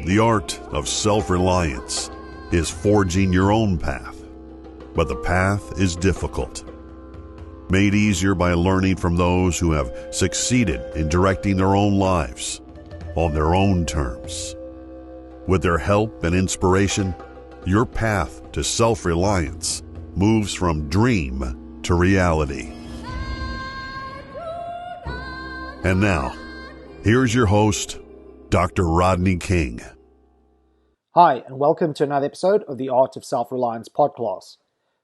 The art of self-reliance is forging your own path, but the path is difficult. Made easier by learning from those who have succeeded in directing their own lives on their own terms. With their help and inspiration, your path to self-reliance moves from dream to reality. And now, here's your host, Dr. Rodney King. Hi, and welcome to another episode of the Art of Self-Reliance podcast.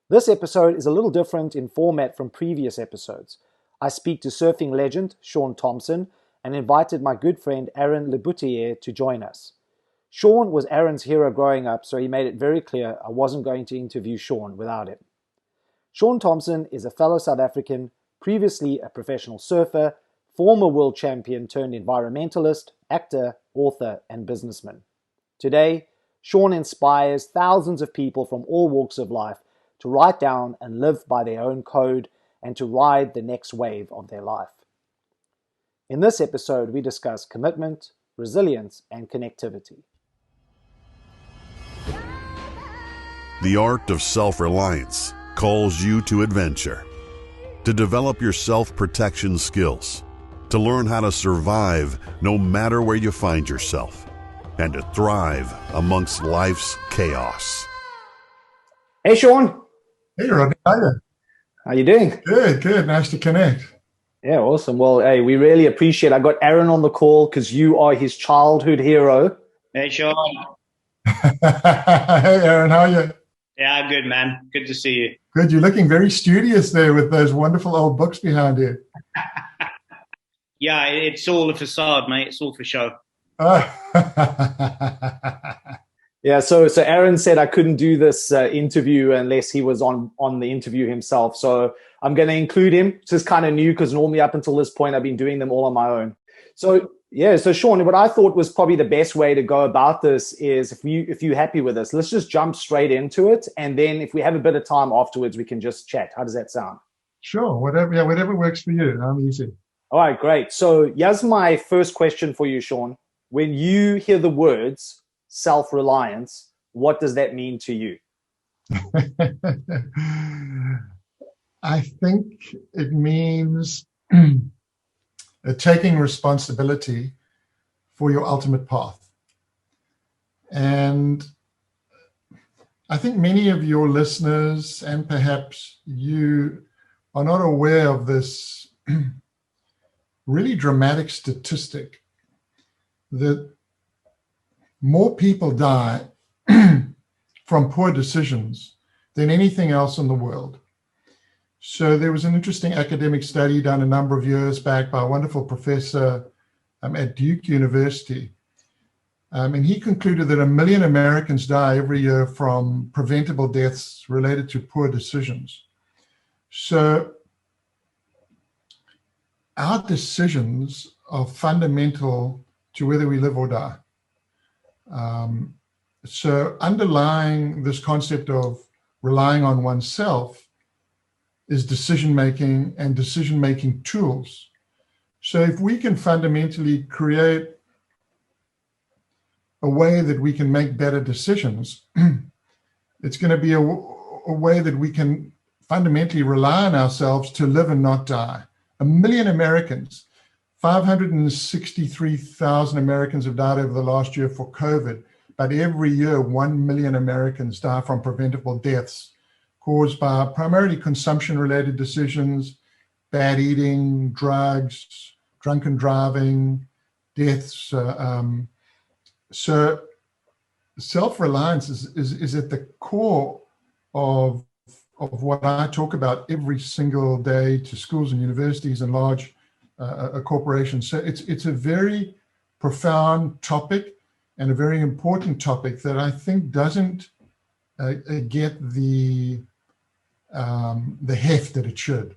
This episode is a little different in format from previous episodes. I speak to surfing legend Shaun Tomson and invited my good friend Arron Le Boutillier to join us. Shaun was Arron's hero growing up, so he made it very clear I wasn't going to interview Shaun without him. Shaun Tomson is a fellow South African, previously a professional surfer, former world champion turned environmentalist, actor, author, and businessman. Today, Shaun inspires thousands of people from all walks of life to write down and live by their own code and to ride the next wave of their life. In this episode, we discuss commitment, resilience, and connectivity. The art of self-reliance calls you to adventure, to develop your self-protection skills, to learn how to survive no matter where you find yourself, and to thrive amongst life's chaos. Hey, Shaun. Hey, Rodney. How you doing? Good. Nice to connect. Yeah, awesome. Well, hey, we really appreciate it. I got Arron on the call because you are his childhood hero. Hey, Shaun. Hey, Arron. How are you? Yeah, good, man. Good to see you. Good. You're looking very studious there with those wonderful old books behind you. Yeah, it's all a facade, mate. It's all for show. Yeah, so Arron said I couldn't do this interview unless he was on the interview himself. So I'm going to include him. This is kind of new because normally up until this point, I've been doing them all on my own. So Shaun, what I thought was probably the best way to go about this is if you're happy with this, let's just jump straight into it. And then if we have a bit of time afterwards, we can just chat. How does that sound? Sure. Whatever works for you. I'm easy. All right, great. So here's my first question for you, Shaun. When you hear the words self-reliance, what does that mean to you? I think it means taking responsibility for your ultimate path. And I think many of your listeners, and perhaps you, are not aware of this really dramatic statistic that more people die from poor decisions than anything else in the world. So there was an interesting academic study done a number of years back by a wonderful professor at Duke University. And he concluded that 1 million Americans die every year from preventable deaths related to poor decisions. So our decisions are fundamental to whether we live or die. So underlying this concept of relying on oneself is decision-making and decision-making tools. So if we can fundamentally create a way that we can make better decisions, it's going to be a way that we can fundamentally rely on ourselves to live and not die. 1 million Americans, 563,000 Americans have died over the last year for COVID, but every year 1 million Americans die from preventable deaths caused by primarily consumption-related decisions, bad eating, drugs, drunken driving, deaths. So self-reliance is at the core of what I talk about every single day to schools and universities and large corporations. So it's a very profound topic and a very important topic that I think doesn't get the heft that it should.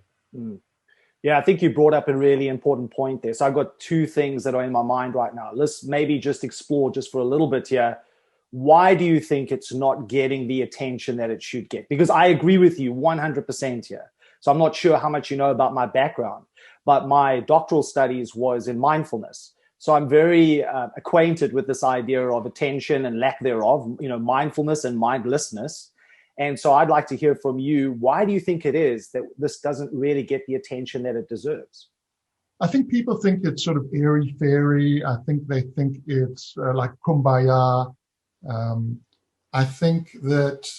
Yeah, I think you brought up a really important point there. So I've got two things that are in my mind right now. Let's maybe just explore just for a little bit here. Why do you think it's not getting the attention that it should get? Because I agree with you 100% here. So I'm not sure how much you know about my background, but my doctoral studies was in mindfulness. So I'm very acquainted with this idea of attention and lack thereof, mindfulness and mindlessness. And so I'd like to hear from you. Why do you think it is that this doesn't really get the attention that it deserves? I think people think it's sort of airy-fairy. I think they think it's like kumbaya. I think that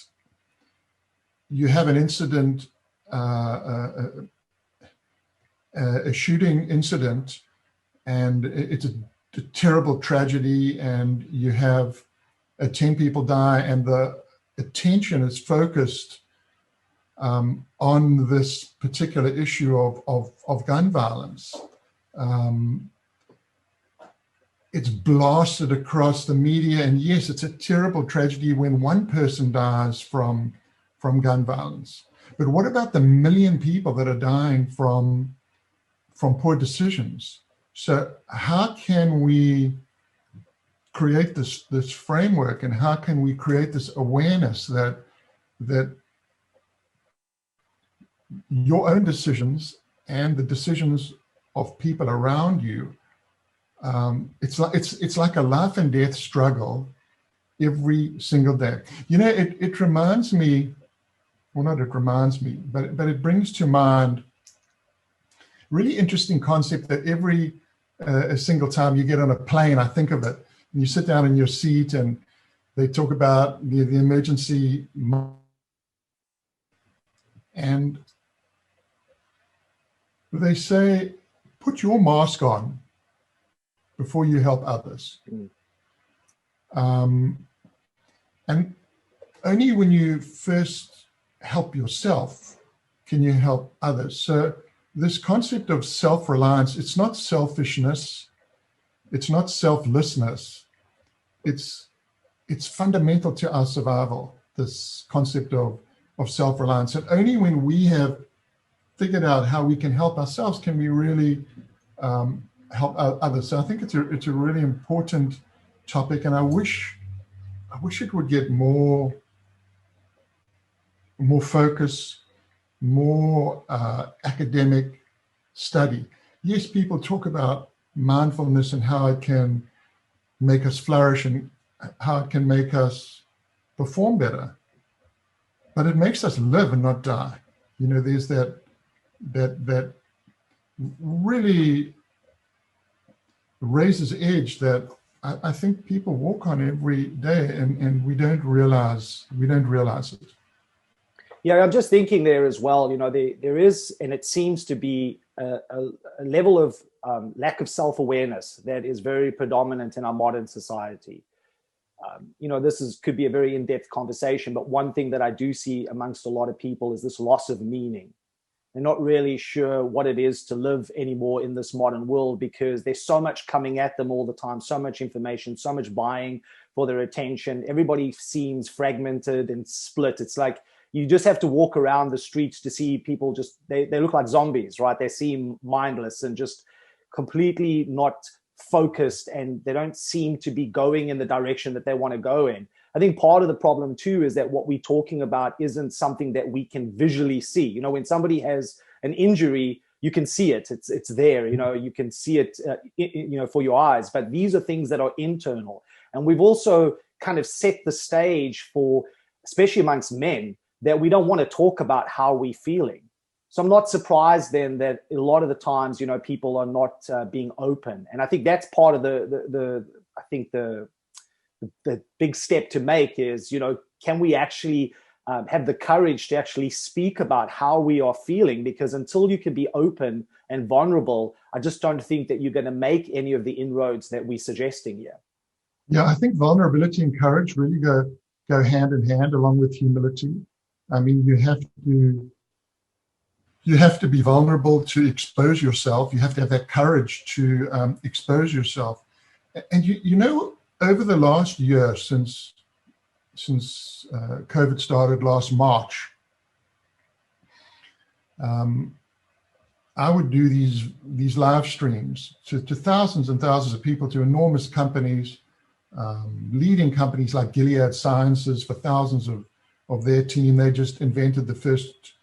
you have an incident, a shooting incident, and it's a terrible tragedy, and you have 10 people die, and the attention is focused on this particular issue of gun violence. It's blasted across the media, and yes, it's a terrible tragedy when one person dies from gun violence. But what about the million people that are dying from poor decisions? So how can we create this framework, and how can we create this awareness that your own decisions and the decisions of people around you, it's like a life and death struggle every single day. It reminds me, well, not it reminds me, but it brings to mind really interesting concept that every a single time you get on a plane, I think of it, and you sit down in your seat and they talk about the emergency, and they say, put your mask on before you help others. And only when you first help yourself can you help others. So this concept of self-reliance, it's not selfishness, it's not selflessness, it's fundamental to our survival, this concept of self-reliance. And only when we have figured out how we can help ourselves can we really help others. So I think it's a really important topic, and I wish it would get more focus, more academic study. Yes, people talk about mindfulness and how it can make us flourish and how it can make us perform better, but it makes us live and not die. There's that really raises edge that I think people walk on every day, and we don't realize it. Yeah, I'm just thinking there as well, there is, and it seems to be a level of lack of self-awareness that is very predominant in our modern society. This could be a very in-depth conversation, but one thing that I do see amongst a lot of people is this loss of meaning. They're not really sure what it is to live anymore in this modern world because there's so much coming at them all the time, so much information, so much buying for their attention. Everybody seems fragmented and split. It's like you just have to walk around the streets to see people they look like zombies, right? They seem mindless and just completely not focused, and they don't seem to be going in the direction that they want to go in. I think part of the problem too is that what we're talking about isn't something that we can visually see. When somebody has an injury, you can see it. It's there. You can see it. For your eyes. But these are things that are internal, and we've also kind of set the stage for, especially amongst men, that we don't want to talk about how we're feeling. So I'm not surprised then that a lot of the times, people are not being open, and I think that's part of the big step to make is, can we actually have the courage to actually speak about how we are feeling? Because until you can be open and vulnerable, I just don't think that you're going to make any of the inroads that we're suggesting here. Yeah, I think vulnerability and courage really go hand in hand along with humility. I mean, you have to be vulnerable to expose yourself. You have to have that courage to expose yourself. And over the last year, since COVID started last March, I would do these live streams to thousands and thousands of people, to enormous companies, leading companies like Gilead Sciences, for thousands of their team. They just invented the first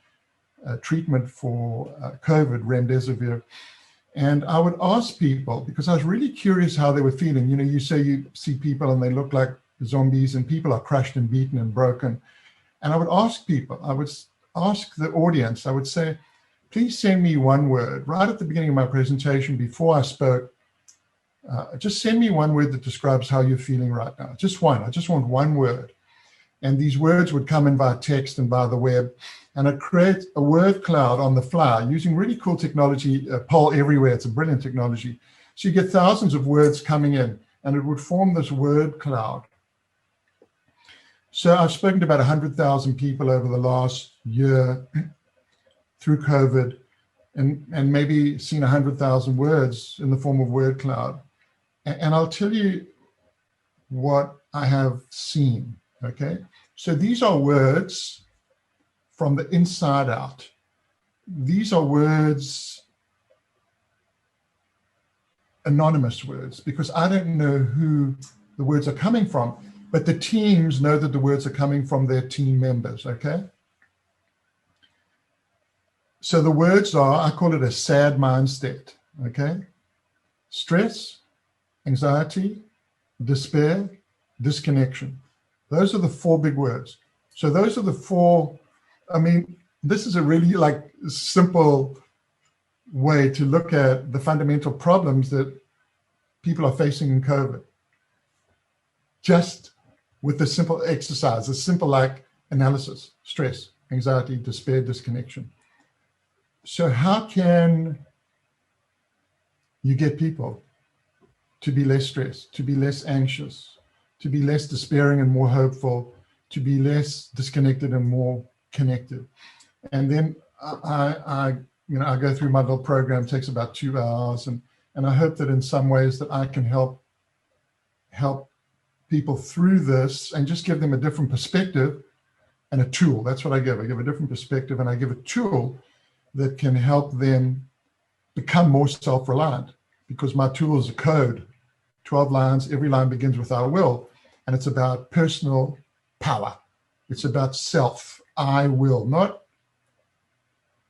treatment for COVID, remdesivir. And I would ask people, because I was really curious how they were feeling. You know, you say you see people and they look like zombies and people are crushed and beaten and broken. And I would ask people, I would ask the audience, I would say, please send me one word right at the beginning of my presentation before I spoke. Just send me one word that describes how you're feeling right now. Just one. I just want one word. And these words would come in via text and via the web. And I'd create a word cloud on the fly using really cool technology, Poll Everywhere. It's a brilliant technology. So you get thousands of words coming in and it would form this word cloud. So I've spoken to about 100,000 people over the last year through COVID and maybe seen 100,000 words in the form of word cloud. And I'll tell you what I have seen, okay? So these are words from the inside out. These are words, anonymous words, because I don't know who the words are coming from, but the teams know that the words are coming from their team members, okay? So the words are, I call it a sad mind state, okay? Stress, anxiety, despair, disconnection. Those are the four big words. So those are the four, I mean, this is a really like simple way to look at the fundamental problems that people are facing in COVID. Just with a simple exercise, a simple like analysis, stress, anxiety, despair, disconnection. So how can you get people to be less stressed, to be less anxious, to be less despairing and more hopeful, to be less disconnected and more connected? And then I go through my little program, it takes about 2 hours, and I hope that in some ways that I can help people through this and just give them a different perspective and a tool. That's what I give. I give a different perspective and I give a tool that can help them become more self-reliant, because my tool is a code, 12 lines, every line begins with I will, and it's about personal power. It's about self, I will, not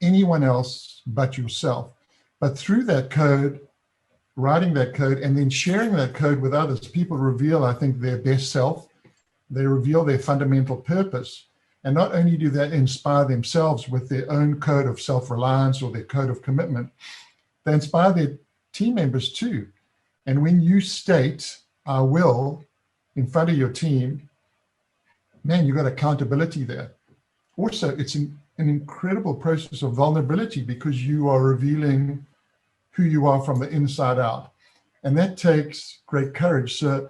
anyone else but yourself. But through that code, writing that code and then sharing that code with others, people reveal, I think, their best self. They reveal their fundamental purpose. And not only do they inspire themselves with their own code of self-reliance or their code of commitment, they inspire their team members too. And when you state, I will, in front of your team, man, you've got accountability there. Also, it's an incredible process of vulnerability because you are revealing who you are from the inside out. And that takes great courage. So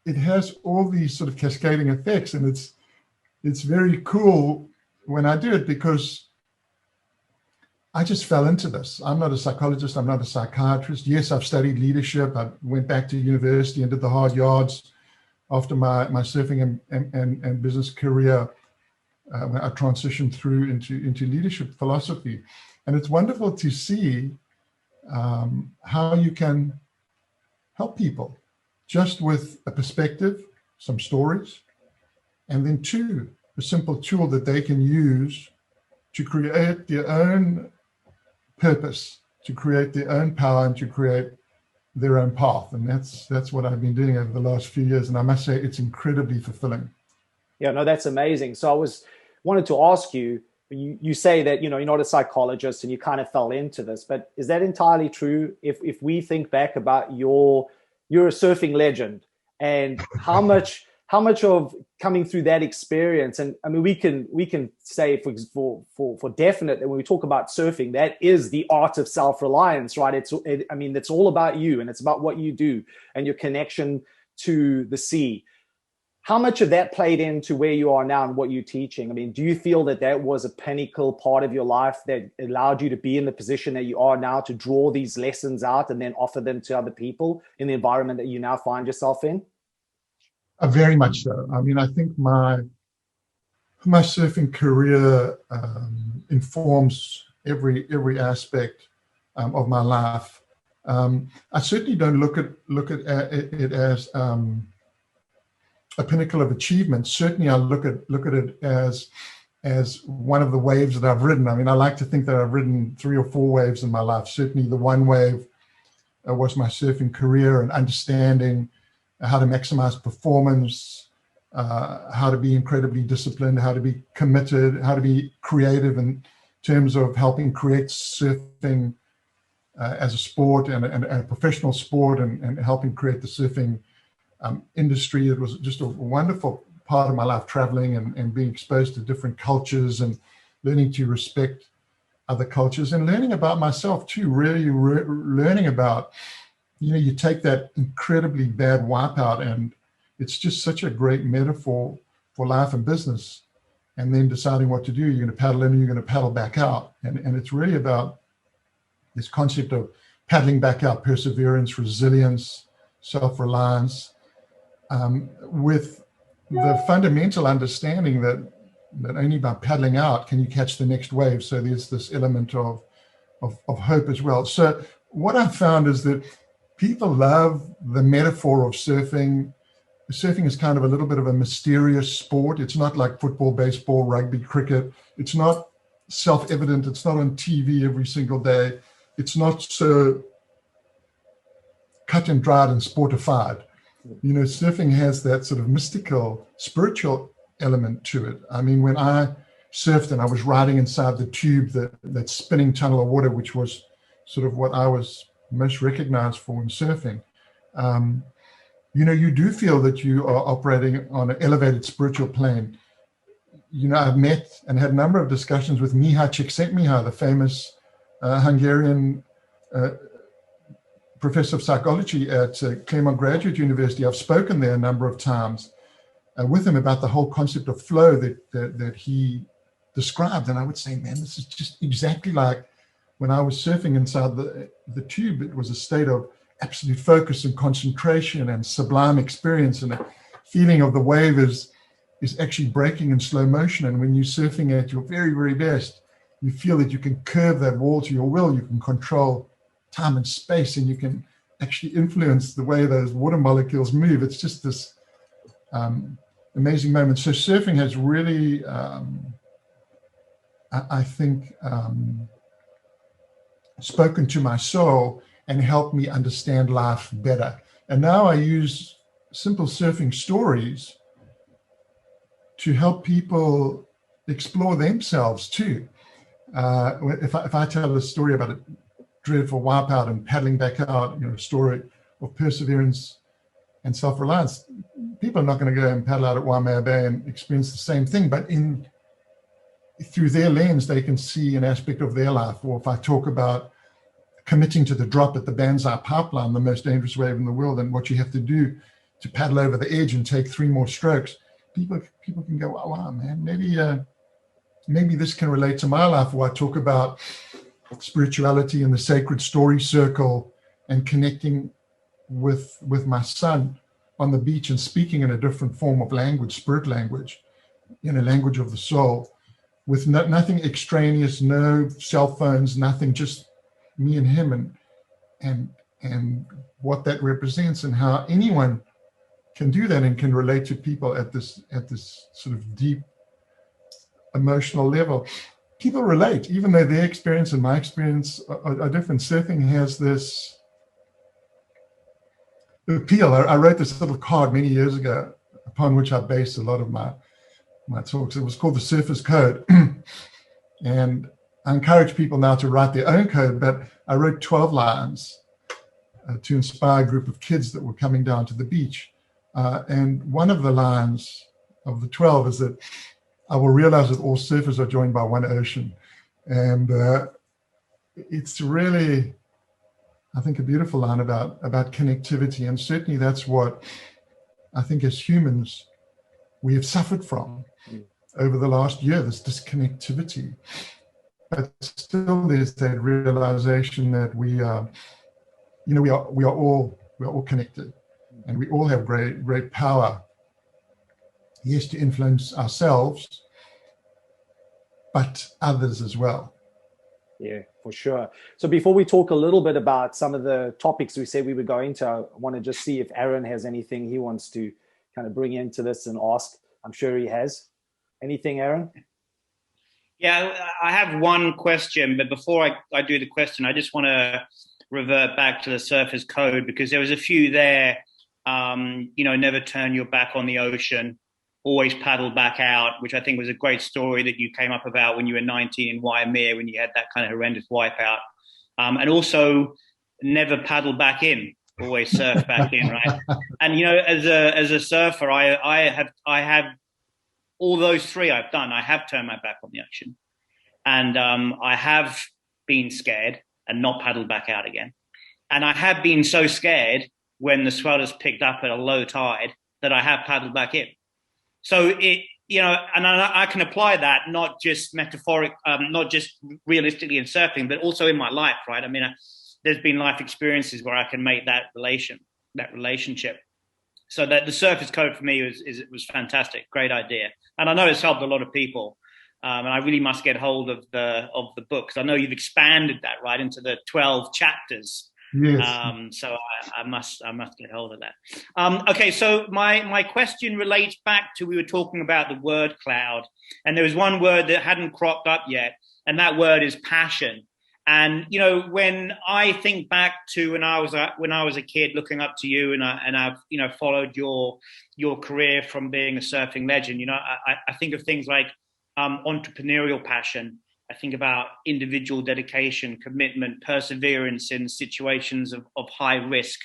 it has all these sort of cascading effects, and it's very cool when I do it because I just fell into this. I'm not a psychologist. I'm not a psychiatrist. Yes, I've studied leadership. I went back to university and did the hard yards after my surfing and business career. I transitioned through into leadership philosophy. And it's wonderful to see how you can help people just with a perspective, some stories, and then two, a simple tool that they can use to create their own purpose, to create their own power, and to create their own path. And that's what I've been doing over the last few years. And I must say it's incredibly fulfilling. Yeah, no, that's amazing. So I wanted to ask you, you say that, you're not a psychologist and you kind of fell into this, but is that entirely true? If we think back about you're a surfing legend, and how much of coming through that experience, and I mean, we can say for definite that when we talk about surfing, that is the art of self-reliance, right? It's all about you, and it's about what you do and your connection to the sea. How much of that played into where you are now and what you're teaching? I mean, do you feel that was a pinnacle part of your life that allowed you to be in the position that you are now, to draw these lessons out and then offer them to other people in the environment that you now find yourself in? Very much so. I mean, I think my surfing career informs every aspect of my life. I certainly don't look at it as a pinnacle of achievement. Certainly, I look at it as as one of the waves that I've ridden. I mean, I like to think that I've ridden 3 or 4 waves in my life. Certainly the one wave was my surfing career and understanding how to maximize performance, how to be incredibly disciplined, how to be committed, how to be creative in terms of helping create surfing as a sport and a professional sport, and helping create the surfing industry. It was just a wonderful part of my life, traveling and being exposed to different cultures and learning to respect other cultures and learning about myself too, really learning about, you take that incredibly bad wipeout and it's just such a great metaphor for life and business, and then deciding what to do. You're going to paddle in and you're going to paddle back out. And it's really about this concept of paddling back out, perseverance, resilience, self-reliance, with the fundamental understanding that only by paddling out can you catch the next wave. So there's this element of hope as well. So what I've found is that people love the metaphor of surfing. Surfing is kind of a little bit of a mysterious sport. It's not like football, baseball, rugby, cricket. It's not self-evident. It's not on TV every single day. It's not so cut and dried and sportified. Surfing has that sort of mystical, spiritual element to it. I mean, when I surfed and I was riding inside the tube, that spinning tunnel of water, which was sort of what I was most recognized for in surfing, you do feel that you are operating on an elevated spiritual plane. I've met and had a number of discussions with Miha Csikszentmihalyi, the famous Hungarian professor of psychology at Claremont Graduate University. I've spoken there a number of times with him about the whole concept of flow that he described. And I would say, man, this is just exactly like when I was surfing inside the tube. It was a state of absolute focus and concentration and sublime experience, and a feeling of the wave is actually breaking in slow motion. And when you're surfing at your very, very best, you feel that you can curve that wall to your will. You can control time and space, and you can actually influence the way those water molecules move. It's just this amazing moment. So surfing has really, I think, spoken to my soul and helped me understand life better. And now I use simple surfing stories to help people explore themselves too. If I tell a story about a dreadful wipeout and paddling back out, a story of perseverance and self-reliance, people are not going to go and paddle out at Waimea Bay and experience the same thing, but through their lens, they can see an aspect of their life. Or if I talk about committing to the drop at the Banzai Pipeline, the most dangerous wave in the world, and what you have to do to paddle over the edge and take 3 more strokes, people can go, oh, wow, man, maybe this can relate to my life. Or I talk about spirituality and the sacred story circle and connecting with my son on the beach and speaking in a different form of language, spirit language, in a language of the soul, with nothing extraneous, no cell phones, nothing, just me and him, and what that represents, and how anyone can do that and can relate to people at this sort of deep emotional level. People relate, even though their experience and my experience are different. Surfing has this appeal. I wrote this little card many years ago upon which I based a lot of my talks. It was called the Surfer's Code. And I encourage people now to write their own code, but I wrote 12 lines to inspire a group of kids that were coming down to the beach. And one of the lines of the 12 is that I will realize that all surfers are joined by one ocean. And it's really, I think, a beautiful line about connectivity. And certainly that's what I think as humans we have suffered from over the last year, this disconnectivity. But still there's that realization that we are all connected, and we all have great power, yes, to influence ourselves, but others as well. Yeah, for sure. So before we talk a little bit about some of the topics we said we were going to, I want to just see if Arron has anything he wants to kind of bring into this and ask. I'm sure he has. Anything, Arron? Yeah, I have one question, but before I do the question, I just want to revert back to the surfer's code, because there was a few there. Never turn your back on the ocean, always paddle back out, which I think was a great story that you came up about when you were 19 in Waimea, when you had that kind of horrendous wipeout. And also never paddle back in, always surf back in, right? And as a surfer, I have all those three I've done. I have turned my back on the ocean, and I have been scared and not paddled back out again. And I have been so scared when the swell has picked up at a low tide that I have paddled back in. So and I can apply that not just not just realistically in surfing, but also in my life, right? I mean, there's been life experiences where I can make that relationship. So that the surface code for me was fantastic, great idea, and I know it's helped a lot of people. And I really must get hold of the book, because I know you've expanded that right into the 12 chapters. Yes. So I must get hold of that. Okay, so my question relates back to, we were talking about the word cloud, and there was one word that hadn't cropped up yet, and that word is passion. And when I think back to when I was a kid, looking up to you, and I've followed your career from being a surfing legend. I think of things like entrepreneurial passion. I think about individual dedication, commitment, perseverance in situations of high risk.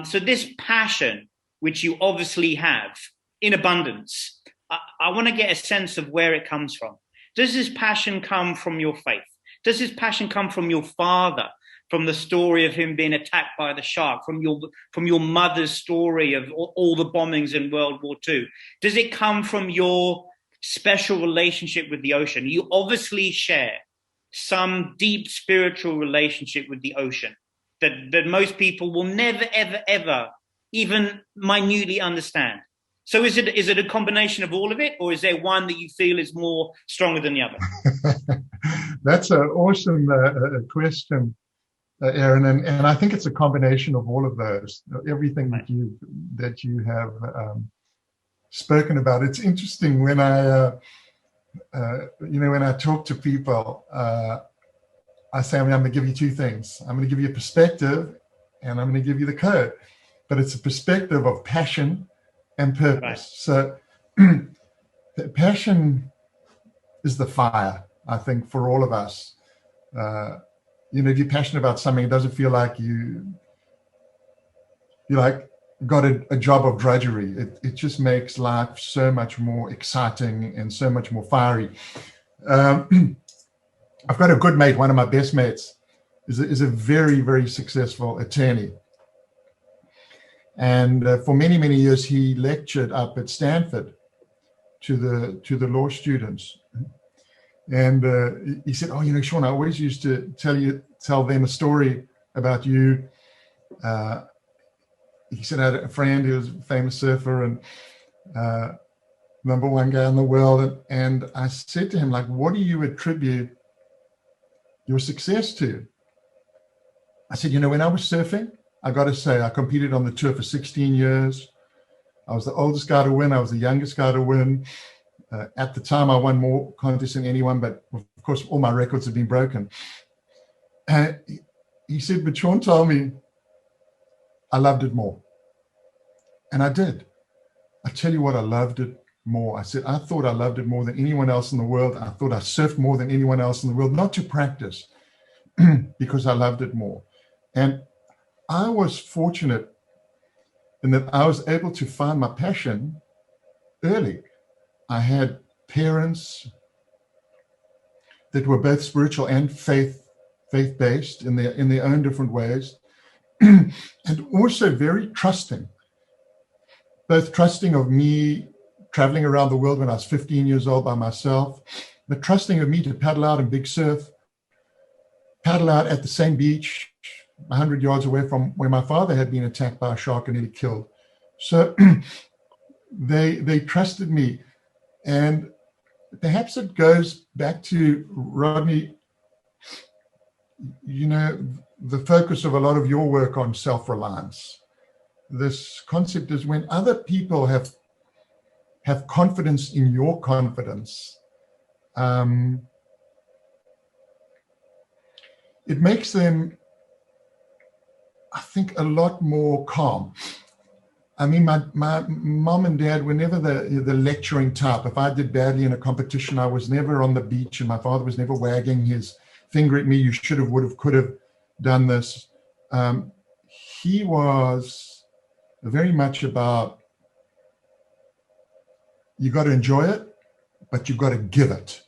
So this passion, which you obviously have in abundance, I want to get a sense of where it comes from. Does this passion come from your faith? Does this passion come from your father, from the story of him being attacked by the shark, from your mother's story of all the bombings in World War II? Does it come from your special relationship with the ocean? You obviously share some deep spiritual relationship with the ocean that most people will never, ever, ever even minutely understand. So is it a combination of all of it, or is there one that you feel is more stronger than the other? That's an awesome question, Arron, and I think it's a combination of all of those. Everything that you have spoken about. It's interesting when when I talk to people, I say, I'm going to give you two things. I'm going to give you a perspective, and I'm going to give you the code. But it's a perspective of passion and purpose. Right. So passion is the fire, I think, for all of us. If you're passionate about something, it doesn't feel like you got a job of drudgery. It just makes life so much more exciting and so much more fiery. I've got a good mate, one of my best mates, is a very, very successful attorney. And for many, many years, he lectured up at Stanford to the law students. And he said, Shaun, I always used to tell them a story about you. He said I had a friend who was a famous surfer and number one guy in the world. And I said to him, what do you attribute your success to? I said, when I was surfing, I got to say, I competed on the tour for 16 years. I was the oldest guy to win. I was the youngest guy to win. At the time, I won more contests than anyone, but of course, all my records have been broken. And he said, but Shaun told me I loved it more. And I did. I tell you what, I loved it more. I said, I thought I loved it more than anyone else in the world. I thought I surfed more than anyone else in the world, not to practice, because I loved it more. And I was fortunate in that I was able to find my passion early. I had parents that were both spiritual and faith-based in their own different ways, and also very trusting. Both trusting of me traveling around the world when I was 15 years old by myself, but trusting of me to paddle out in big surf, paddle out at the same beach 100 yards away from where my father had been attacked by a shark and nearly killed. So they trusted me. And perhaps it goes back to, Rodney, the focus of a lot of your work on self-reliance. This concept is when other people have confidence in your confidence, it makes them, I think, a lot more calm. I mean, my mom and dad were never the lecturing type. If I did badly in a competition, I was never on the beach, and my father was never wagging his finger at me. You should have, would have, could have done this. He was very much about, you got to enjoy it, but you've got to give it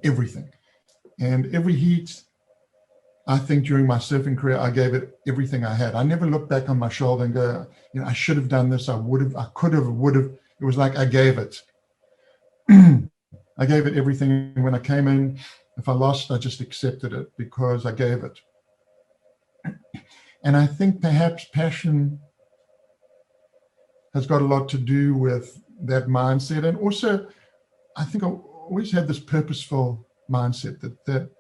everything. And every heat, I think during my surfing career, I gave it everything I had. I never looked back on my shoulder and go, I should have done this. I would have, I could have, would have. It was like I gave it. I gave it everything. When I came in, if I lost, I just accepted it because I gave it. And I think perhaps passion has got a lot to do with that mindset. And also, I think I always had this purposeful mindset that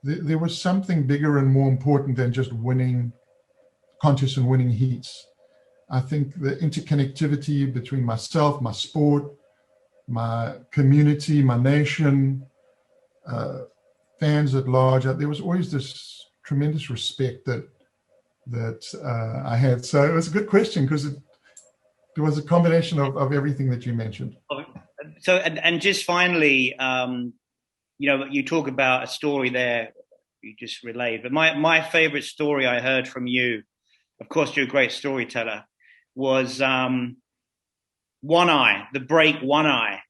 there was something bigger and more important than just winning contests and winning heats. I think the interconnectivity between myself, my sport, my community, my nation, fans at large, there was always this tremendous respect that I had. So it was a good question because it was a combination of everything that you mentioned. So, and just finally, you talk about a story there you just relayed, but my favorite story I heard from you, of course, you're a great storyteller, was One Eye, the break One Eye,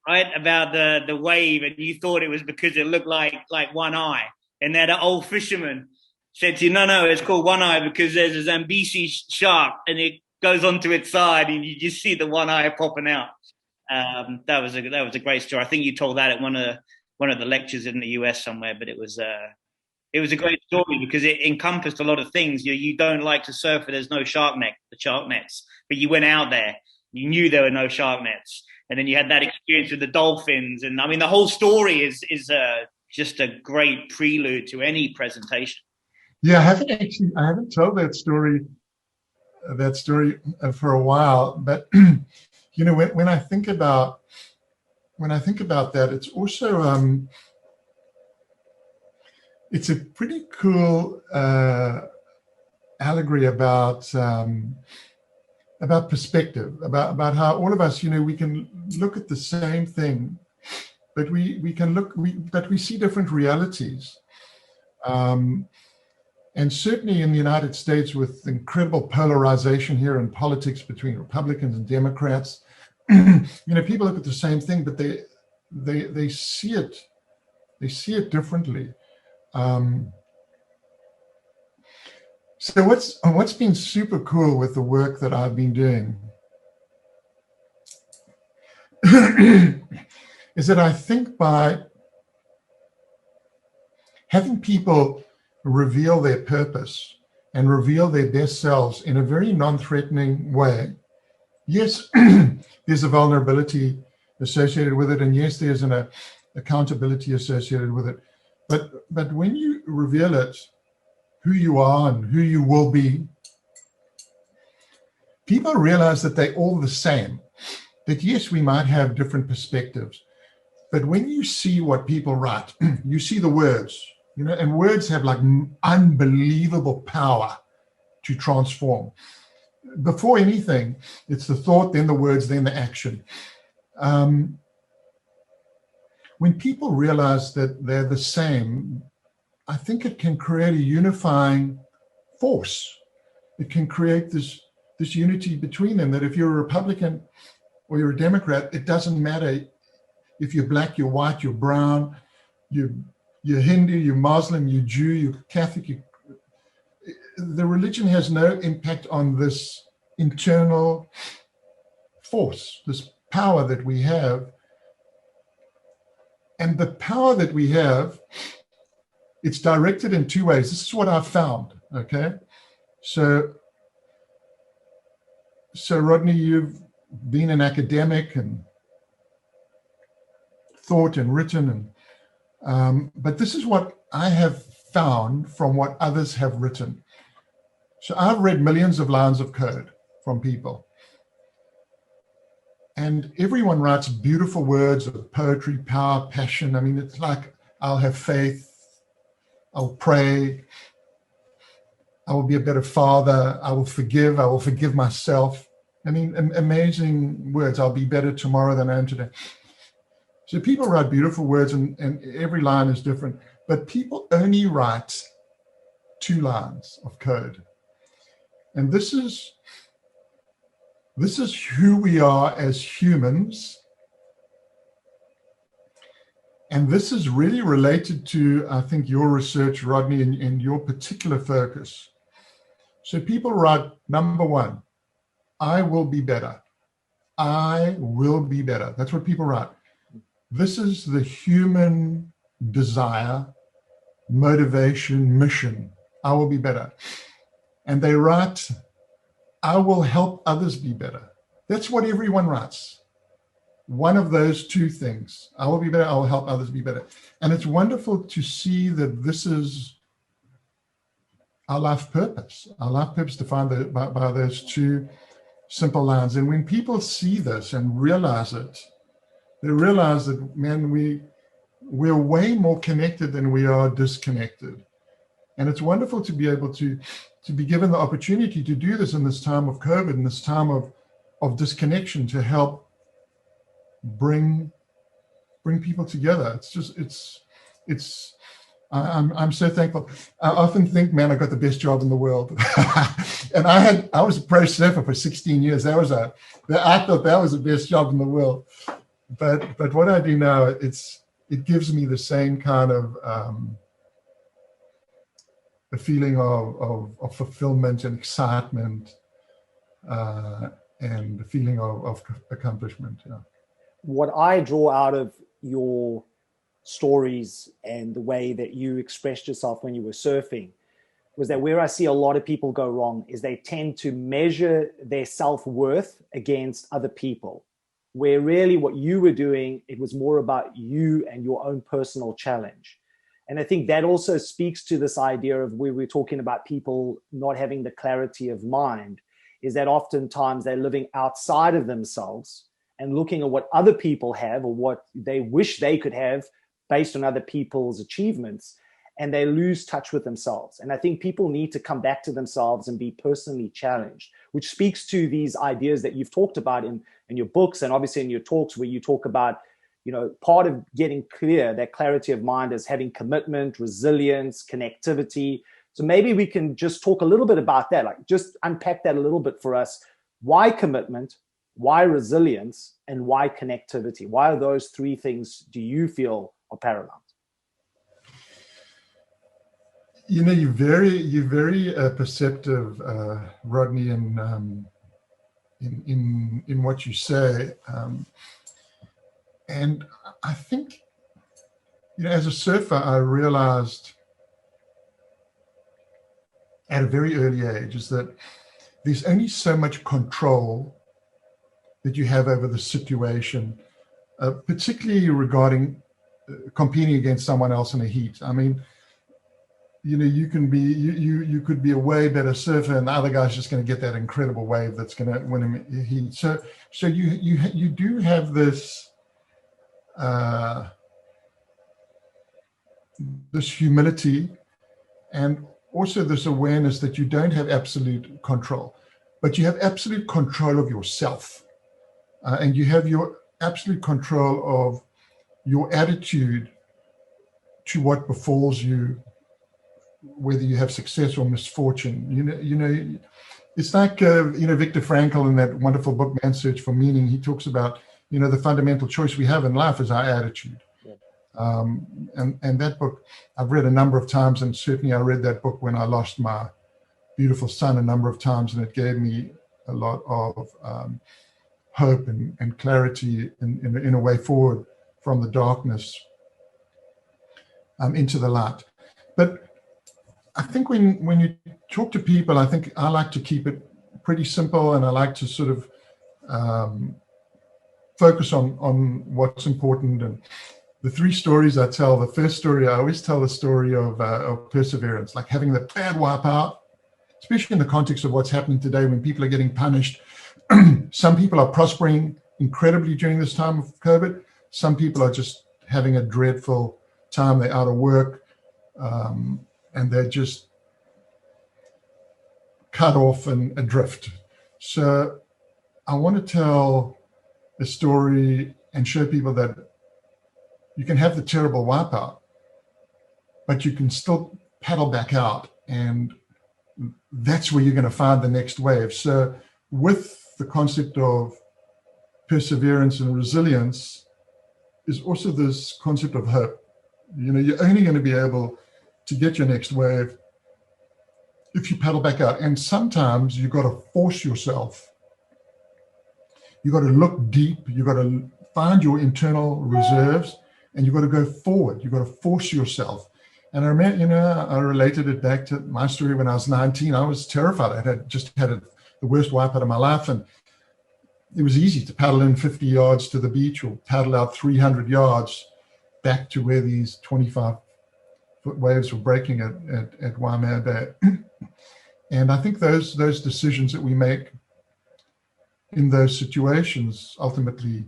right? About the wave, and you thought it was because it looked like one eye. And then the old fisherman said to you, no, it's called One Eye because there's a Zambezi shark and it goes onto its side and you just see the one eye popping out. That was a great story. I think you told that at one of the lectures in the US somewhere, but it was a great story because it encompassed a lot of things. You don't like to surf where there's no shark nets, but you went out there, you knew there were no shark nets, and then you had that experience with the dolphins. And I mean, the whole story is just a great prelude to any presentation. Yeah, I haven't told that story for a while, but when I think about that, it's also it's a pretty cool allegory about perspective, about how all of us, we can look at the same thing, but we see different realities. And certainly in the United States, with incredible polarization here in politics between Republicans and Democrats, people look at the same thing, but they see it differently. So what's been super cool with the work that I've been doing is that I think by having people reveal their purpose and reveal their best selves in a very non-threatening way. Yes, there's a vulnerability associated with it, and yes, there's an accountability associated with it. But when you reveal it, who you are and who you will be, people realize that they're all the same. That yes, we might have different perspectives, but when you see what people write, you see the words, and words have like unbelievable power to transform. Before anything, it's the thought, then the words, then the action. When people realize that they're the same, I think it can create a unifying force. It can create this unity between them, that if you're a Republican or you're a Democrat, it doesn't matter if you're black, you're white, you're brown, you're Hindu, you're Muslim, you're Jew, you're Catholic. The religion has no impact on this internal force, this power that we have. And the power that we have, it's directed in two ways. This is what I've found, okay? So Rodney, you've been an academic and thought and written, but this is what I have found from what others have written. So I've read millions of lines of code from people. And everyone writes beautiful words of poetry, power, passion. I mean, it's like, I'll have faith, I'll pray, I will be a better father, I will forgive myself. I mean, amazing words. I'll be better tomorrow than I am today. So people write beautiful words, and every line is different, but people only write 2 lines of code. And this is who we are as humans. And this is really related to, I think, your research, Rodney, and your particular focus. So people write, number 1, I will be better. I will be better. That's what people write. This is the human desire, motivation, mission. I will be better. And they write, I will help others be better. That's what everyone writes. One of those 2 things. I will be better, I will help others be better. And it's wonderful to see that this is our life purpose. Our life purpose defined by those 2 simple lines. And when people see this and realize it, they realize that, man, we're way more connected than we are disconnected. And it's wonderful to be able to be given the opportunity to do this in this time of COVID, in this time of disconnection, to help bring people together. I'm so thankful. I often think, man, I got the best job in the world. And I was a pro surfer for 16 years. I thought that was the best job in the world. But what I do now, it gives me the same kind of a feeling of fulfillment and excitement, and the feeling of accomplishment. Yeah. What I draw out of your stories and the way that you expressed yourself when you were surfing was that where I see a lot of people go wrong is they tend to measure their self-worth against other people, where really what you were doing, it was more about you and your own personal challenge. And I think that also speaks to this idea of where we're talking about people not having the clarity of mind, is that oftentimes they're living outside of themselves and looking at what other people have or what they wish they could have based on other people's achievements, and they lose touch with themselves. And I think people need to come back to themselves and be personally challenged, which speaks to these ideas that you've talked about in your books and obviously in your talks, where you talk about, part of getting clear, that clarity of mind is having commitment, resilience, connectivity. So maybe we can just talk a little bit about that, like just unpack that a little bit for us. Why commitment? Why resilience? And why connectivity? Why are those 3 things, do you feel, are paramount? You're very perceptive, Rodney, in what you say. And I think, as a surfer, I realized at a very early age is that there's only so much control that you have over the situation, particularly regarding competing against someone else in a heat. I mean, you could be a way better surfer, and the other guy's just going to get that incredible wave that's going to win him a heat. So you do have this this humility, and also this awareness that you don't have absolute control, but you have absolute control of yourself, and you have your absolute control of your attitude to what befalls you, whether you have success or misfortune. It's like Viktor Frankl in that wonderful book Man's Search for Meaning. He talks about the fundamental choice we have in life is our attitude. And that book I've read a number of times, and certainly I read that book when I lost my beautiful son a number of times, and it gave me a lot of hope and clarity in a way forward from the darkness into the light. But I think when you talk to people, I think I like to keep it pretty simple, and I like to sort of focus on what's important. And the 3 stories I tell, the first story, I always tell the story of perseverance, like having the bad wipe out, especially in the context of what's happening today when people are getting punished. Some people are prospering incredibly during this time of COVID. Some people are just having a dreadful time. They're out of work. and they're just cut off and adrift. So I want to tell a story and show people that you can have the terrible wipeout, but you can still paddle back out, and that's where you're going to find the next wave. So with the concept of perseverance and resilience is also this concept of hope. You know, you're only going to be able to get your next wave if you paddle back out. And sometimes you've got to force yourself. You've got to look deep. You've got to find your internal reserves, and you've got to go forward. You've got to force yourself. And I remember, you know, I related it back to my story when I was 19. I was terrified. I had just had the worst wipeout of my life. And it was easy to paddle in 50 yards to the beach or paddle out 300 yards back to where these 25-foot waves were breaking at Waimea Bay. And I think those decisions that we make in those situations ultimately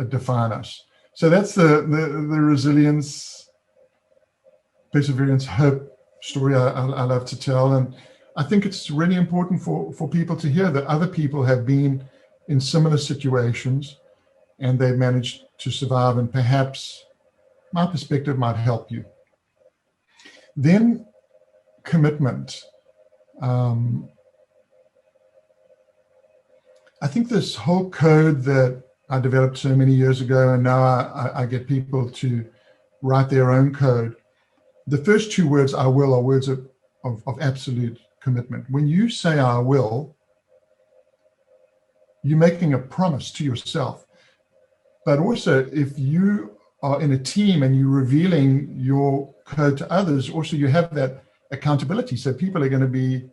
define us. So that's the resilience, perseverance, hope story I love to tell. And I think it's really important for people to hear that other people have been in similar situations and they've managed to survive, and perhaps my perspective might help you. Then commitment. I think this whole code that I developed so many years ago, and now I get people to write their own code. The first two words, I will, are words of absolute commitment. When you say I will, you're making a promise to yourself. But also, if you are in a team and you're revealing your code to others, also you have that accountability. So people are going to be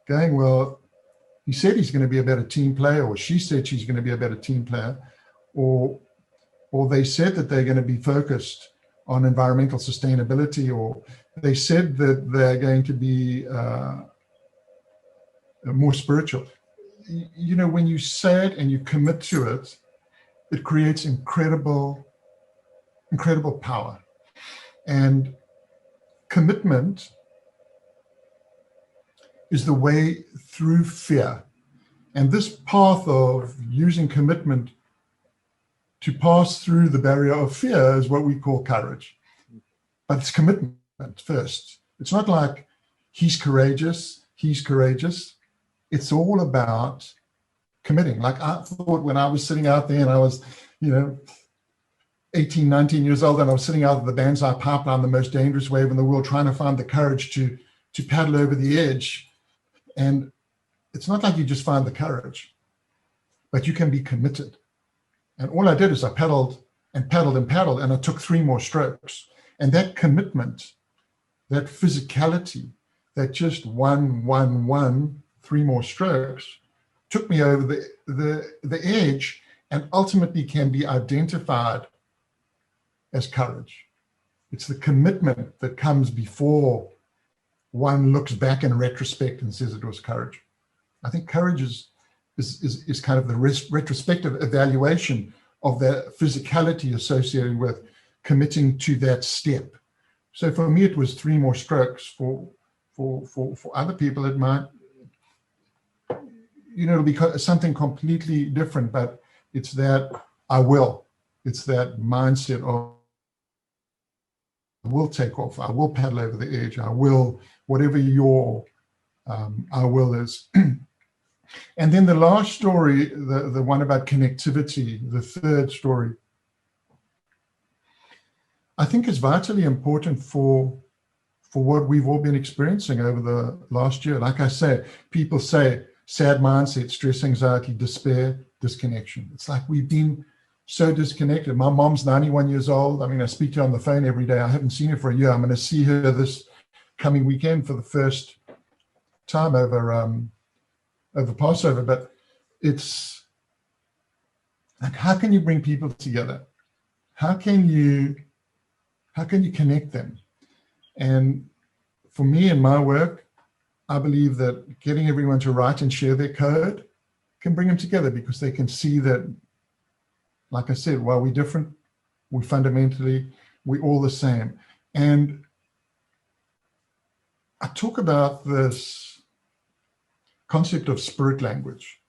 going, well, he said he's going to be a better team player, or she said she's going to be a better team player, or they said that they're going to be focused on environmental sustainability, or they said that they're going to be more spiritual. You know, when you say it and you commit to it, it creates incredible power. And commitment is the way through fear. And this path of using commitment to pass through the barrier of fear is what we call courage. But it's commitment first. It's not like he's courageous. It's all about committing. Like I thought when I was sitting out there and I was, 18, 19 years old, and I was sitting out of the Banzai Pipeline, the most dangerous wave in the world, trying to find the courage to paddle over the edge. And it's not like you just find the courage, but you can be committed. And all I did is I paddled and paddled and paddled, and I took 3 more strokes. And that commitment, that physicality, that just 3 more strokes, took me over the edge, and ultimately can be identified as courage. It's the commitment that comes before one looks back in retrospect and says it was courage. I think courage is kind of the retrospective evaluation of the physicality associated with committing to that step. So for me, it was 3 more strokes. For other people, it might, it'll be something completely different, but it's that I will. It's that mindset of I will take off. I will paddle over the edge. I will, whatever your I will is. And then the last story, the one about connectivity, the third story, I think is vitally important for what we've all been experiencing over the last year. Like I say, people say sad mindset, stress, anxiety, despair, disconnection. It's like we've been so disconnected. My mom's 91 years old. I mean, I speak to her on the phone every day. I haven't seen her for a year. I'm going to see her this coming weekend for the first time over Passover. But it's like, how can you bring people together? How can you connect them? And for me in my work, I believe that getting everyone to write and share their code can bring them together, because they can see that, like I said, while we're different, we're all the same. And I talk about this concept of spirit language.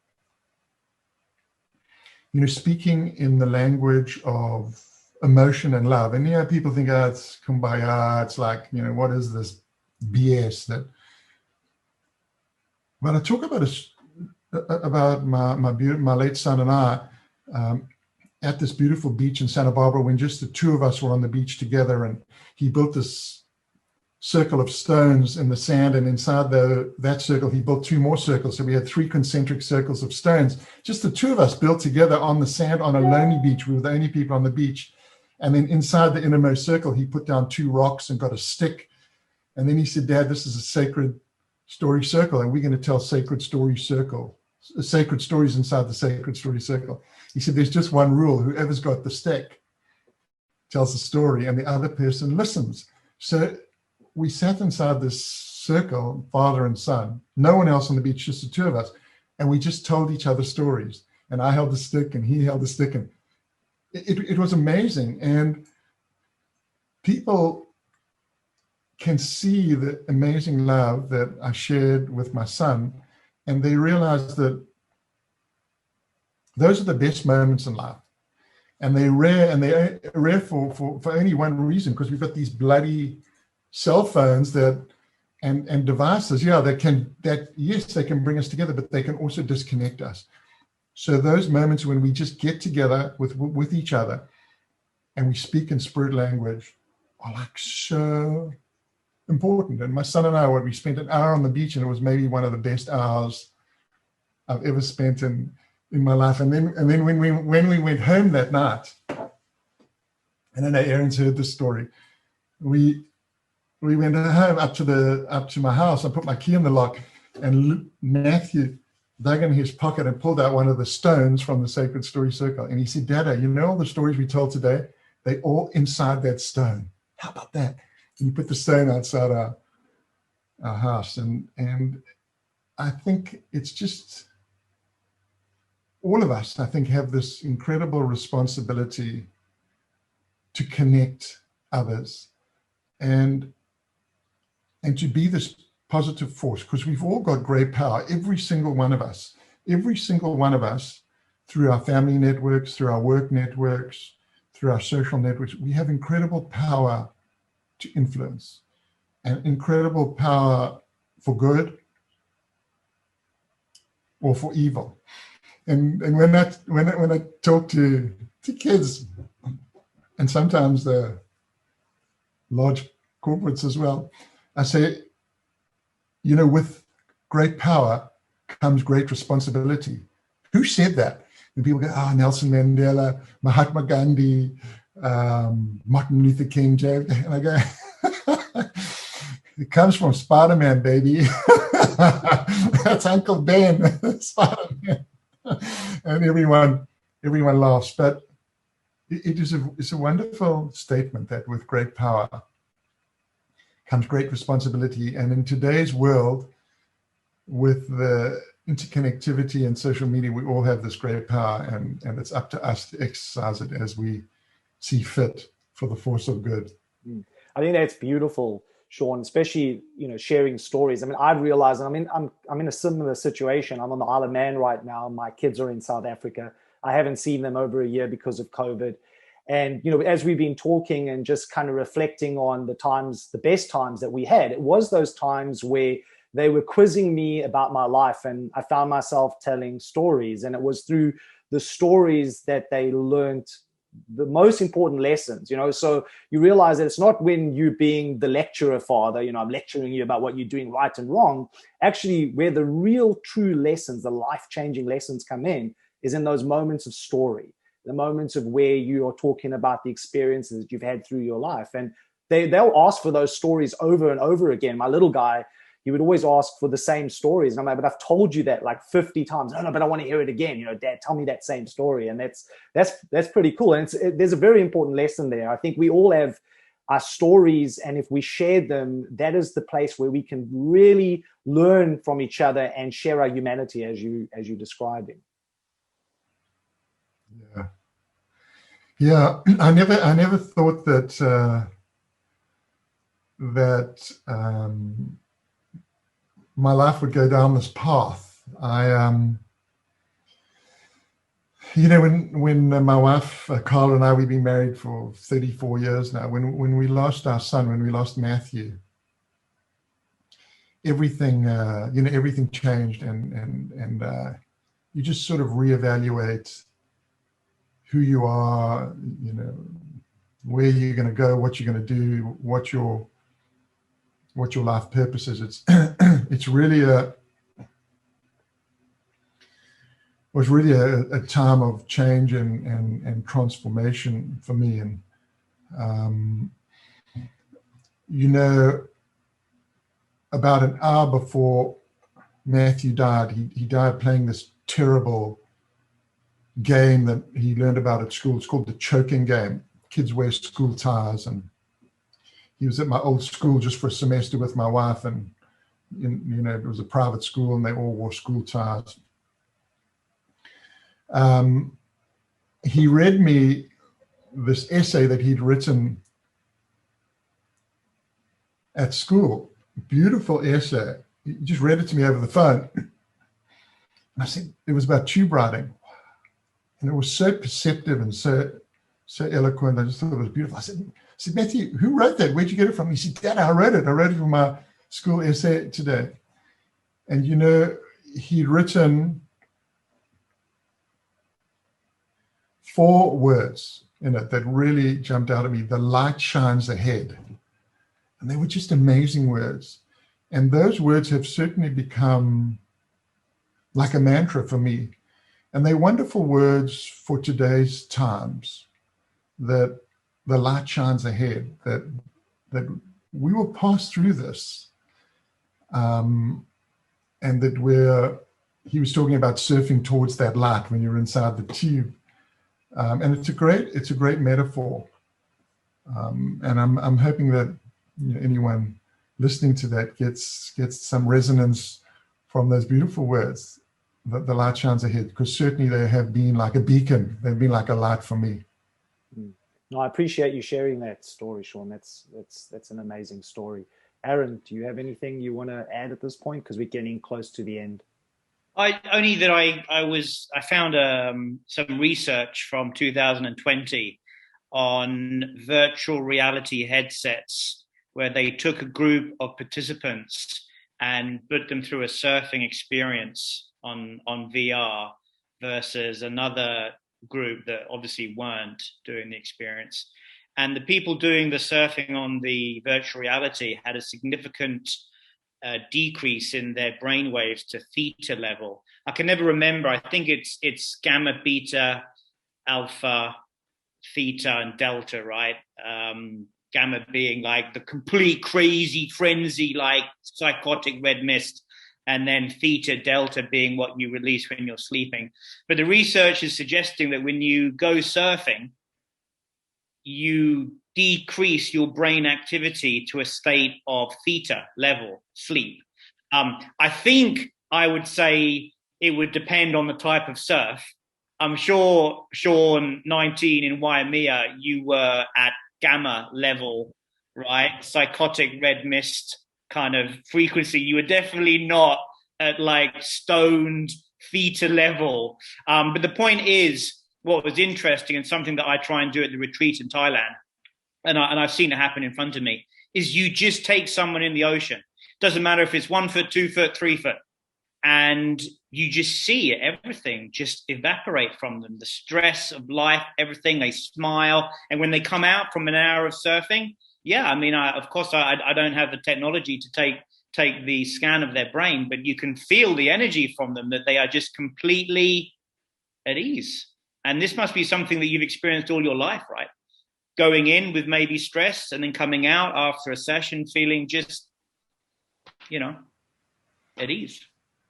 You know, speaking in the language of emotion and love. And, you know, people think, oh, it's kumbaya. It's like, you know, what is this BS that, but I talk about my late son and I at this beautiful beach in Santa Barbara when just the two of us were on the beach together, and he built this circle of stones in the sand, and inside that circle he built two more circles, so we had three concentric circles of stones, just the two of us built together on the sand on a lonely beach. We were the only people on the beach. And then inside the innermost circle he put down two rocks and got a stick, and then he said, Dad, this is a sacred story circle, and we're going to tell sacred stories inside the sacred story circle. He said, there's just one rule: whoever's got the stick tells the story and the other person listens. So we sat inside this circle, father and son, no one else on the beach, just the two of us, and we just told each other stories. And I held the stick and he held the stick, and it was amazing. And people can see the amazing love that I shared with my son, and they realize that those are the best moments in life. And they're rare for only one reason, because we've got these bloody cell phones and devices, yes, they can bring us together, but they can also disconnect us. So those moments when we just get together with each other and we speak in spirit language are like so important. And my son and I, we spent an hour on the beach, and it was maybe one of the best hours I've ever spent in my life. And then when we went home that night, and I know Aaron's heard this story, we went home up to my house. I put my key in the lock, and Matthew dug in his pocket and pulled out one of the stones from the sacred story circle. And he said, Dada, you know all the stories we told today? They all inside that stone. How about that? And he put the stone outside our house. And I think it's just, all of us, I think, have this incredible responsibility to connect others and to be this positive force, because we've all got great power, every single one of us, through our family networks, through our work networks, through our social networks. We have incredible power to influence, and incredible power for good or for evil. And when I talk to kids, and sometimes the large corporates as well, I say, you know, with great power comes great responsibility. Who said that? And people go, Nelson Mandela, Mahatma Gandhi, Martin Luther King, JFK. And I go, it comes from Spider-Man, baby. That's Uncle Ben, Spider-Man. And everyone laughs. But it's a wonderful statement that with great power comes great responsibility. And in today's world, with the interconnectivity and social media, we all have this great power, and it's up to us to exercise it as we see fit for the force of good. I think that's beautiful, Shaun, especially, you know, sharing stories. I mean, I've realized, I'm in a similar situation. I'm on the Isle of Man right now. My kids are in South Africa. I haven't seen them over a year because of COVID. And, you know, as we've been talking and just kind of reflecting on the best times that we had, it was those times where they were quizzing me about my life, and I found myself telling stories, and it was through the stories that they learned the most important lessons, you know. So you realize that it's not when you being the lecturer, father, you know, I'm lecturing you about what you're doing right and wrong. Actually, where the real true lessons, the life-changing lessons come in, is in those moments of story, the moments of where you are talking about the experiences that you've had through your life. And they'll ask for those stories over and over again. My little guy, he would always ask for the same stories. And I'm like, but I've told you that like 50 times. No, but I want to hear it again. You know, Dad, tell me that same story. And that's pretty cool. And there's a very important lesson there. I think we all have our stories, and if we share them, that is the place where we can really learn from each other and share our humanity, as you describing. Yeah. I never thought that my life would go down this path. When my wife, Carl, and I, we've been married for 34 years now. When we lost our son, when we lost Matthew, everything, everything changed, and you just sort of reevaluate who you are, where you're going to go, what you're going to do, what your life purpose is. It's really was really a time of change and transformation for me. And, about an hour before Matthew died, he died playing this terrible game that he learned about at school. It's called the choking game. Kids wear school ties, and he was at my old school just for a semester with my wife, and it was a private school, and they all wore school ties. He read me this essay that he'd written at school. Beautiful essay. He just read it to me over the phone. And I said, it was about tube writing. And it was so perceptive and so eloquent. I just thought it was beautiful. I said, Matthew, who wrote that? Where'd you get it from? He said, Dad, I wrote it. I wrote it for my school essay today. And, he'd written 4 words in it that really jumped out at me. The light shines ahead. And they were just amazing words. And those words have certainly become like a mantra for me. And they're wonderful words for today's times, that the light shines ahead, that we will pass through this. And that he was talking about surfing towards that light when you're inside the tube. And it's a great metaphor. And I'm hoping that anyone listening to that gets some resonance from those beautiful words, that the light shines ahead, because certainly they have been like a beacon. They've been like a light for me. No, I appreciate you sharing that story, Shaun. That's an amazing story. Arron, do you have anything you want to add at this point? Because we're getting close to the end. I found some research from 2020 on virtual reality headsets, where they took a group of participants and put them through a surfing experience on VR versus another group that obviously weren't doing the experience. And the people doing the surfing on the virtual reality had a significant decrease in their brain waves to theta level. I can never remember. I think it's gamma, beta, alpha, theta, and delta, right? Gamma being like the complete crazy frenzy, like psychotic red mist, and then theta, delta being what you release when you're sleeping. But the research is suggesting that when you go surfing, you decrease your brain activity to a state of theta level sleep. I think I would say it would depend on the type of surf. I'm sure, Shaun, 19 in Waimea, you were at gamma level, right? Psychotic red mist kind of frequency. You were definitely not at like stoned theta level. But the point is, what was interesting and something that I try and do at the retreat in Thailand, and I've seen it happen in front of me, is you just take someone in the ocean. Doesn't matter if it's 1 foot, 2 foot, 3 foot, and you just see everything just evaporate from them. The stress of life, everything. They smile, and when they come out from an hour of surfing, of course I don't have the technology to take the scan of their brain, but you can feel the energy from them, that they are just completely at ease. And this must be something that you've experienced all your life, right? Going in with maybe stress and then coming out after a session feeling just, at ease.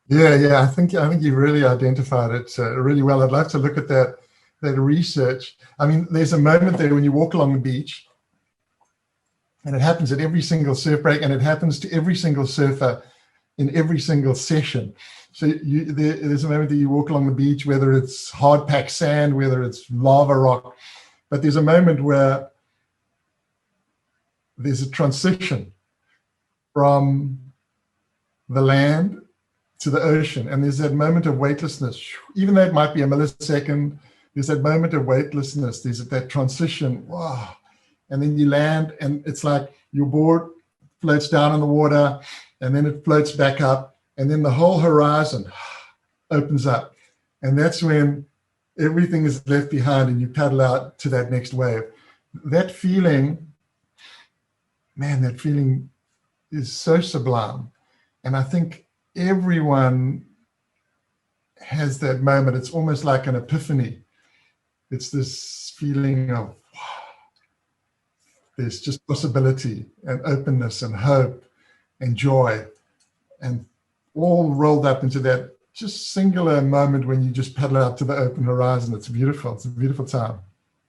Yeah. I think you really identified it really well. I'd like to look at that research. I mean, there's a moment there when you walk along the beach, and it happens at every single surf break, and it happens to every single surfer in every single session. So there's a moment that you walk along the beach, whether it's hard packed sand, whether it's lava rock, but there's a moment where there's a transition from the land to the ocean. And there's that moment of weightlessness, even though it might be a millisecond, there's that moment of weightlessness. There's that transition. Wow. And then you land, and it's like your board floats down in the water, and then it floats back up, and then the whole horizon opens up. And that's when everything is left behind and you paddle out to that next wave. That feeling, man, that feeling is so sublime. And I think everyone has that moment. It's almost like an epiphany. It's this feeling of, wow, there's just possibility and openness and hope and joy, and all rolled up into that just singular moment when you just paddle out to the open horizon. It's beautiful. It's a beautiful time.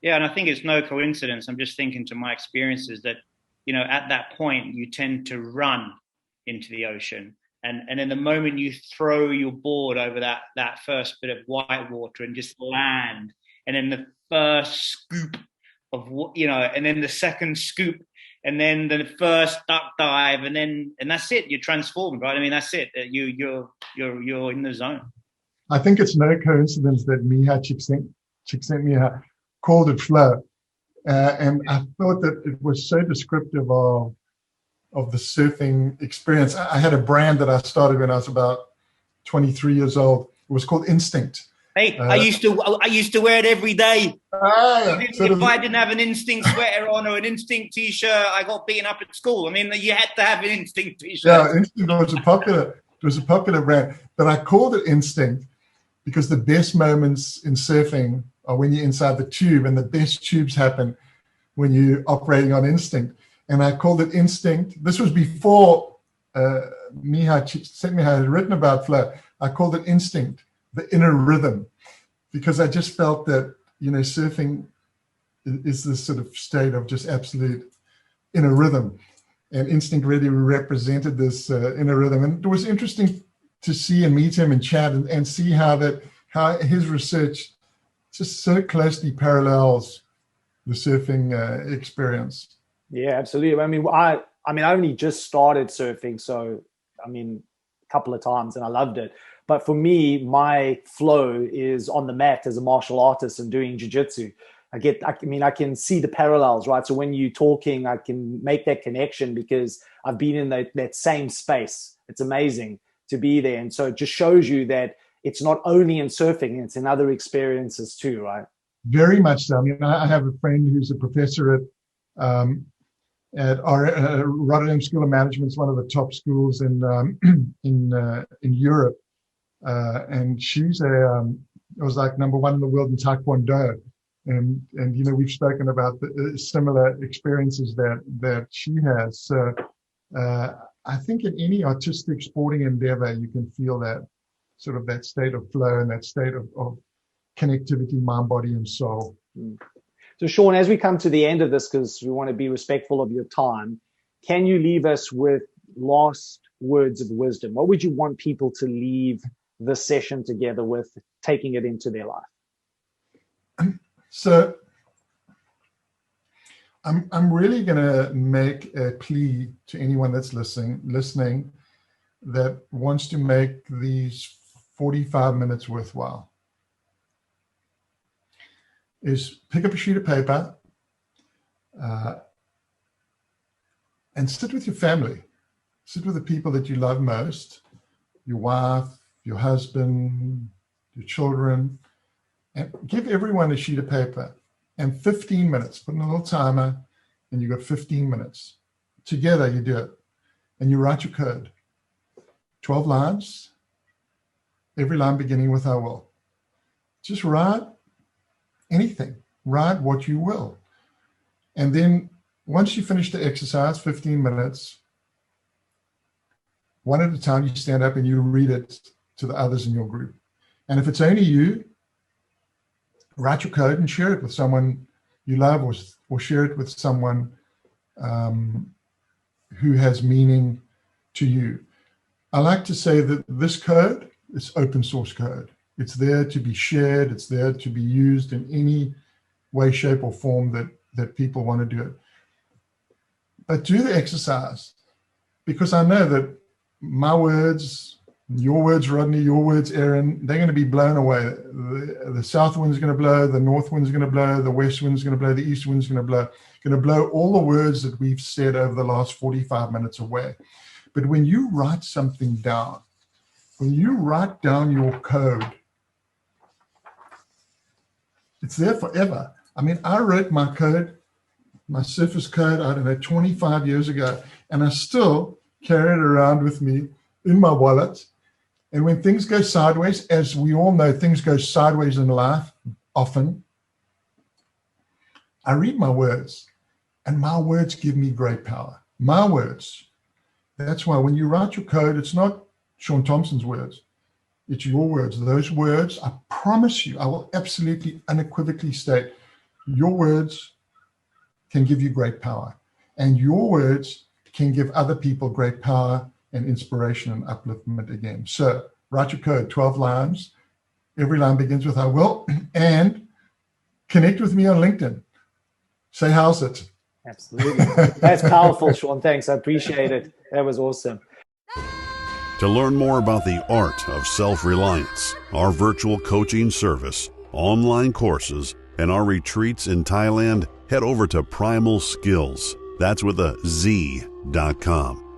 Yeah, and I think it's no coincidence. I'm just thinking to my experiences that, you know, at that point, you tend to run into the ocean. And in the moment you throw your board over that first bit of white water and just land, and then the first scoop of, you know, and then the second scoop, and then the first duck dive, and that's it. You're transformed, right? I mean, that's it. You're in the zone. I think it's no coincidence that Miha Csikszentmihalyi called it flow, and I thought that it was so descriptive of the surfing experience. I had a brand that I started when I was about 23 years old. It was called Instinct. Hey, I used to wear it every day. If I didn't have an Instinct sweater on or an Instinct t-shirt, I got beaten up at school. I mean, you had to have an Instinct t-shirt. Yeah, Instinct was a popular brand, but I called it Instinct because the best moments in surfing are when you're inside the tube, and the best tubes happen when you're operating on instinct. And I called it Instinct. This was before Miha Csikszentmihalyi had written about flow. I called it Instinct, the inner rhythm, because I just felt that, you know, surfing is this sort of state of just absolute inner rhythm. And Instinct really represented this inner rhythm. And it was interesting to see and meet him and chat and see how his research just so closely parallels the surfing experience. Yeah, absolutely. I mean, I only just started surfing, so I mean, a couple of times, and I loved it. But for me, my flow is on the mat as a martial artist and doing jiu-jitsu. I can see the parallels, right? So when you're talking, I can make that connection because I've been in that same space. It's amazing to be there. And so it just shows you that it's not only in surfing, it's in other experiences too, right? Very much so. I mean, I have a friend who's a professor at our Rotterdam School of Management. It's one of the top schools in Europe, and she's was like number one in the world in Taekwondo, and you know, we've spoken about the similar experiences that she has. So I think in any artistic sporting endeavor, you can feel that sort of that state of flow and that state of connectivity, mind, body, and soul. So, Shaun, as we come to the end of this, because we want to be respectful of your time, can you leave us with last words of wisdom? What would you want people to leave this session together with, taking it into their life? So, I'm really going to make a plea to anyone that's listening that wants to make these 45 minutes worthwhile. Is pick up a sheet of paper and sit with your family. Sit with the people that you love most, your wife, your husband, your children, and give everyone a sheet of paper and 15 minutes. Put in a little timer, and you've got 15 minutes. Together you do it, and you write your code. 12 lines, every line beginning with I will. Just write anything, write what you will. And then once you finish the exercise, 15 minutes, one at a time, you stand up and you read it to the others in your group. And if it's only you, write your code and share it with someone you love, or share it with someone who has meaning to you. I like to say that this code is open source code. It's there to be shared. It's there to be used in any way, shape, or form that people want to do it. But do the exercise, because I know that my words, your words, Rodney, your words, Aaron, they're going to be blown away. The south wind's going to blow, the north wind's going to blow, the west wind's going to blow, the east wind's going to blow all the words that we've said over the last 45 minutes away. But when you write something down, when you write down your code, it's there forever. I mean, I wrote my code, my Surface code, I don't know, 25 years ago, and I still carry it around with me in my wallet. And when things go sideways, as we all know, things go sideways in life often, I read my words, and my words give me great power. My words. That's why when you write your code, it's not Shaun Tomson's words. It's your words. Those words, I promise you, I will absolutely unequivocally state, your words can give you great power. And your words can give other people great power and inspiration and upliftment again. So write your code, 12 lines. Every line begins with I will. And connect with me on LinkedIn. Say, how's it? Absolutely. That's powerful, Shaun. Thanks. I appreciate it. That was awesome. To learn more about the art of self-reliance, our virtual coaching service, online courses, and our retreats in Thailand, head over to Primal Skills. That's with a Z.com.